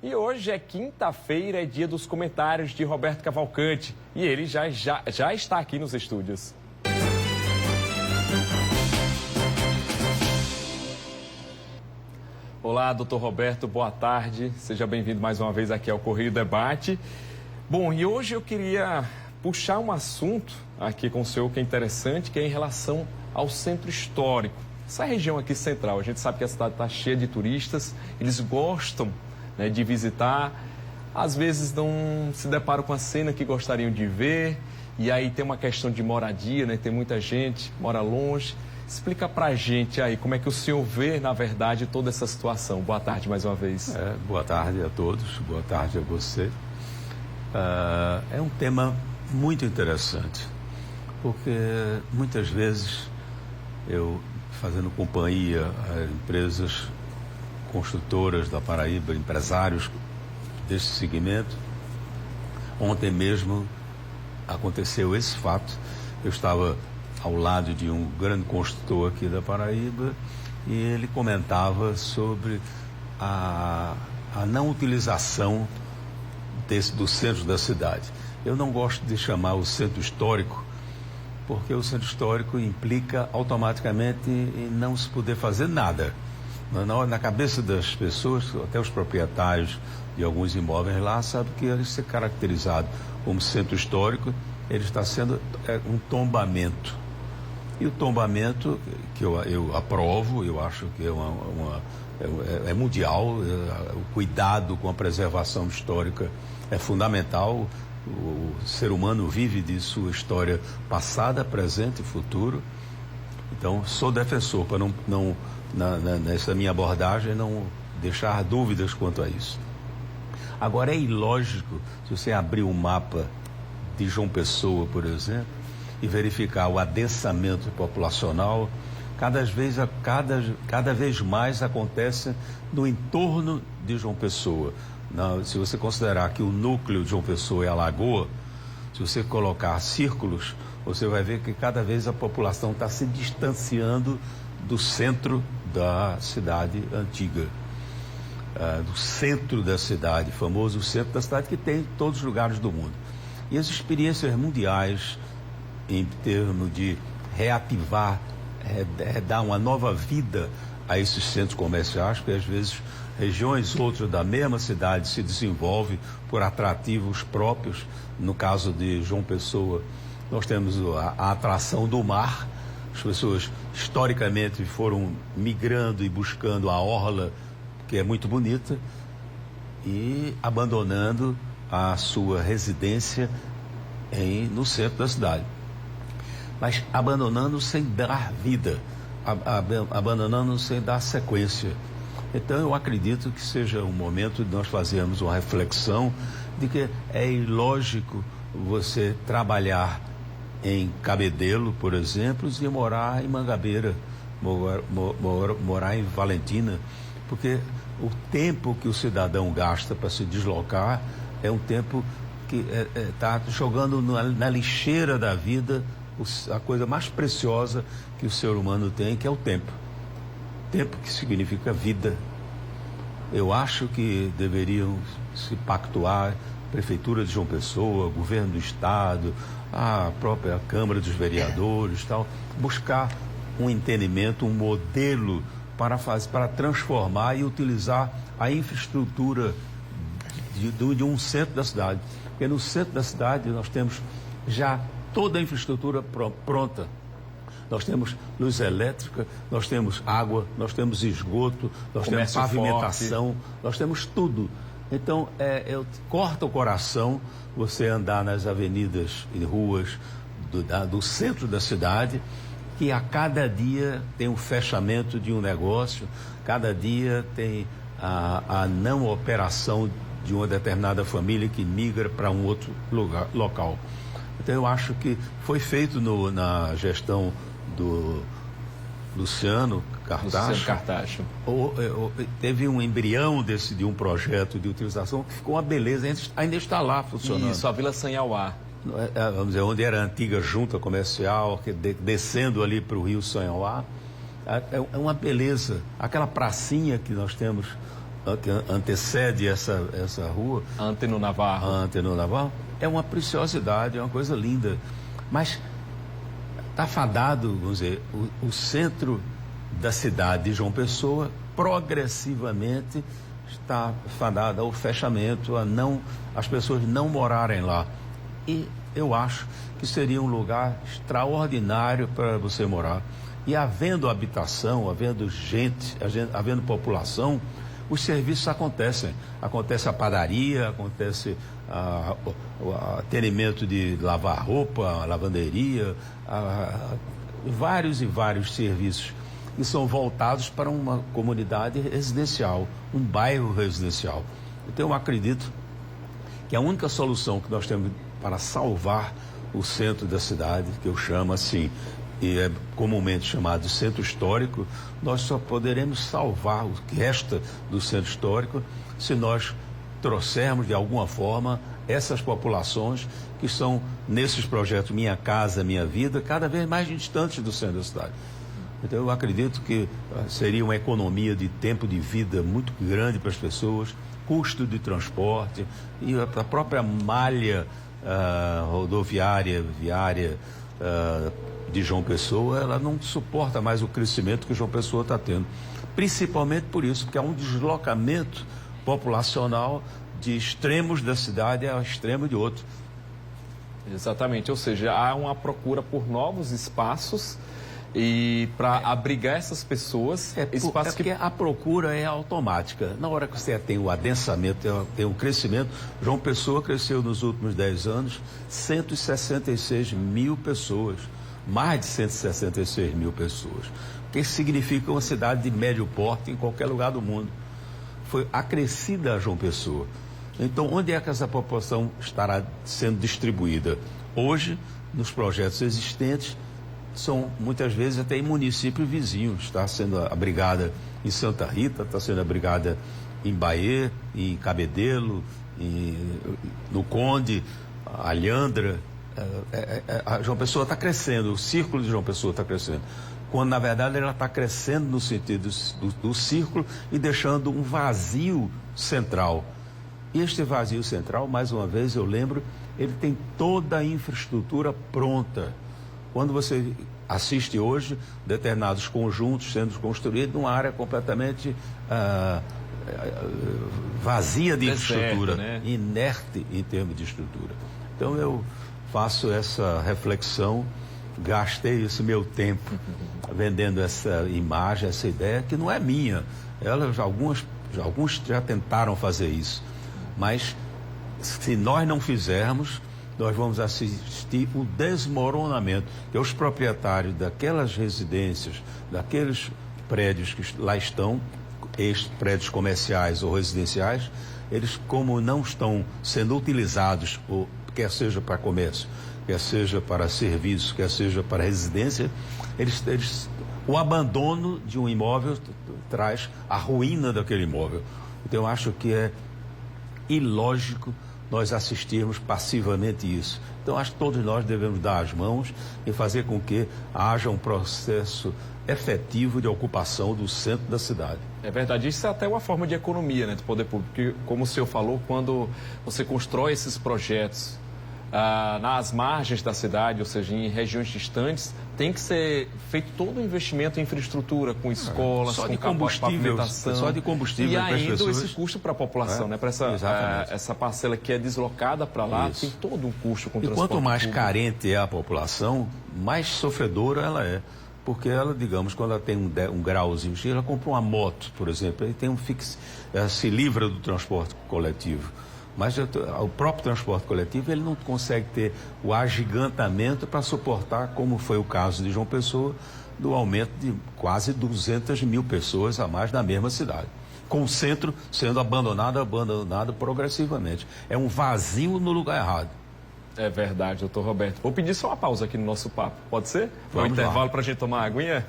E hoje é quinta-feira, é dia dos comentários de Roberto Cavalcante. E ele já está aqui nos estúdios. Olá, doutor Roberto, boa tarde. Seja bem-vindo mais uma vez aqui ao Correio Debate. Bom, e hoje eu queria puxar um assunto aqui com o senhor que é interessante, que é em relação ao centro histórico. Essa região aqui central, a gente sabe que a cidade está cheia de turistas, eles gostam, né, de visitar, às vezes não se deparam com a cena que gostariam de ver, e aí tem uma questão de moradia, né, tem muita gente, mora longe. Explica pra gente aí como é que o senhor vê, na verdade, toda essa situação. Boa tarde mais uma vez. Boa tarde a todos, boa tarde a você. É um tema muito interessante, porque muitas vezes eu, fazendo companhia a empresas construtoras da Paraíba, empresários desse segmento, ontem mesmo aconteceu esse fato. Eu estava ao lado de um grande construtor aqui da Paraíba e ele comentava sobre a não utilização do centro da cidade. Eu não gosto de chamar o centro histórico, porque o centro histórico implica automaticamente em não se poder fazer nada. Na cabeça das pessoas, até os proprietários de alguns imóveis lá sabem que ele ser caracterizado como centro histórico, ele está sendo um tombamento. E o tombamento, que eu aprovo, eu acho que é mundial, o cuidado com a preservação histórica é fundamental. O ser humano vive de sua história passada, presente e futuro. Então, sou defensor, para nessa minha abordagem, não deixar dúvidas quanto a isso. Agora, é ilógico, se você abrir o mapa de João Pessoa, por exemplo, e verificar o adensamento populacional, cada vez mais acontece no entorno de João Pessoa. Se você considerar que o núcleo de João Pessoa é a Lagoa, se você colocar círculos, você vai ver que cada vez a população está se distanciando do centro da cidade antiga, do centro da cidade, famoso centro da cidade que tem em todos os lugares do mundo. E as experiências mundiais em termos de reativar, dar uma nova vida a esses centros comerciais, porque às vezes regiões outras da mesma cidade se desenvolvem por atrativos próprios. No caso de João Pessoa, nós temos a atração do mar. As pessoas historicamente foram migrando e buscando a orla, que é muito bonita, e abandonando a sua residência no centro da cidade. Mas abandonando sem dar vida, abandonando sem dar sequência. Então eu acredito que seja um momento de nós fazermos uma reflexão de que é ilógico você trabalhar em Cabedelo, por exemplo, e morar em Mangabeira, morar em Valentina, porque o tempo que o cidadão gasta para se deslocar é um tempo que está jogando na lixeira da vida a coisa mais preciosa que o ser humano tem, que é o tempo. Tempo que significa vida. Eu acho que deveriam se pactuar Prefeitura de João Pessoa, Governo do Estado, a própria Câmara dos Vereadores, tal, buscar um entendimento, um modelo para transformar e utilizar a infraestrutura de um centro da cidade. Porque no centro da cidade nós temos já toda a infraestrutura pronta. Nós temos luz elétrica, nós temos água, nós temos esgoto, nós temos pavimentação, nós temos tudo. Então, corta o coração você andar nas avenidas e ruas do centro da cidade, que a cada dia tem um fechamento de um negócio, cada dia tem a não operação de uma determinada família que migra para um outro local. Então eu acho que foi feito na gestão do Luciano Cartacho. Teve um embrião de um projeto de utilização que ficou uma beleza, ainda está lá funcionando. Isso, a Vila Sanhauá. Vamos dizer, onde era a antiga junta comercial, descendo ali para o Rio Sanhauá. É uma beleza. Aquela pracinha que nós temos antecede essa rua, Antônio Navarro. Antônio Navarro, é uma preciosidade, é uma coisa linda. Mas está fadado, vamos dizer, o centro da cidade de João Pessoa progressivamente está fadado ao fechamento, as pessoas não morarem lá. E eu acho que seria um lugar extraordinário para você morar. E havendo habitação, havendo gente, havendo população, os serviços acontecem. Acontece a padaria, acontece o atendimento de lavar roupa, a lavanderia, vários e vários serviços que são voltados para uma comunidade residencial, um bairro residencial. Então eu acredito que a única solução que nós temos para salvar o centro da cidade, que eu chamo assim, e é comumente chamado centro histórico, nós só poderemos salvar o que resta do centro histórico se nós trouxermos de alguma forma essas populações que estão nesses projetos Minha Casa, Minha Vida, cada vez mais distantes do centro da cidade. Então eu acredito que seria uma economia de tempo de vida muito grande para as pessoas, custo de transporte e a própria malha rodoviária, viária de João Pessoa, ela não suporta mais o crescimento que João Pessoa está tendo. Principalmente por isso, porque há um deslocamento populacional de extremos da cidade ao extremo de outro. Exatamente, ou seja, há uma procura por novos espaços e para abrigar essas pessoas, espaços porque a procura é automática. Na hora que você tem o adensamento, tem o crescimento, João Pessoa cresceu nos últimos 10 anos 166 mil pessoas, mais de 166 mil pessoas, o que significa uma cidade de médio porte em qualquer lugar do mundo. Foi acrescida a João Pessoa. Então, onde é que essa população estará sendo distribuída? Hoje, nos projetos existentes, são muitas vezes até em municípios vizinhos. Está sendo abrigada em Santa Rita, está sendo abrigada em Bahia, em Cabedelo, no Conde, Alhandra. A João Pessoa está crescendo, o círculo de João Pessoa está crescendo. Quando, na verdade, ela está crescendo no sentido do círculo e deixando um vazio central. E este vazio central, mais uma vez, eu lembro, ele tem toda a infraestrutura pronta. Quando você assiste hoje determinados conjuntos sendo construídos numa área completamente vazia de infraestrutura, né? Inerte em termos de estrutura. Então eu faço essa reflexão, gastei esse meu tempo vendendo essa imagem, essa ideia, que não é minha. Alguns já tentaram fazer isso. Mas se nós não fizermos, nós vamos assistir o desmoronamento, que os proprietários daquelas residências, daqueles prédios que lá estão, prédios comerciais ou residenciais, eles, como não estão sendo utilizados, quer seja para comércio, quer seja para serviço, quer seja para residência, o abandono de um imóvel traz a ruína daquele imóvel. Então eu acho que é ilógico nós assistirmos passivamente isso. Então, acho que todos nós devemos dar as mãos e fazer com que haja um processo efetivo de ocupação do centro da cidade. É verdade, isso é até uma forma de economia, né, do poder público, porque, como o senhor falou, quando você constrói esses projetos nas margens da cidade, ou seja, em regiões distantes, tem que ser feito todo o investimento em infraestrutura, com escolas, com combustível, pavimentação. só de combustível. E ainda esse custo para a população, né? Para essa parcela que é deslocada para lá, isso. Tem todo um custo com o transporte quanto mais público. Carente é a população, mais sofredora ela é. Porque ela, digamos, quando ela tem um grauzinho, ela compra uma moto, por exemplo, aí tem ela se livra do transporte coletivo. Mas o próprio transporte coletivo, ele não consegue ter o agigantamento para suportar, como foi o caso de João Pessoa, do aumento de quase 200 mil pessoas a mais na mesma cidade. Com o centro sendo abandonado progressivamente. É um vazio no lugar errado. É verdade, doutor Roberto. Vou pedir só uma pausa aqui no nosso papo, pode ser? Foi um intervalo para a gente tomar uma aguinha?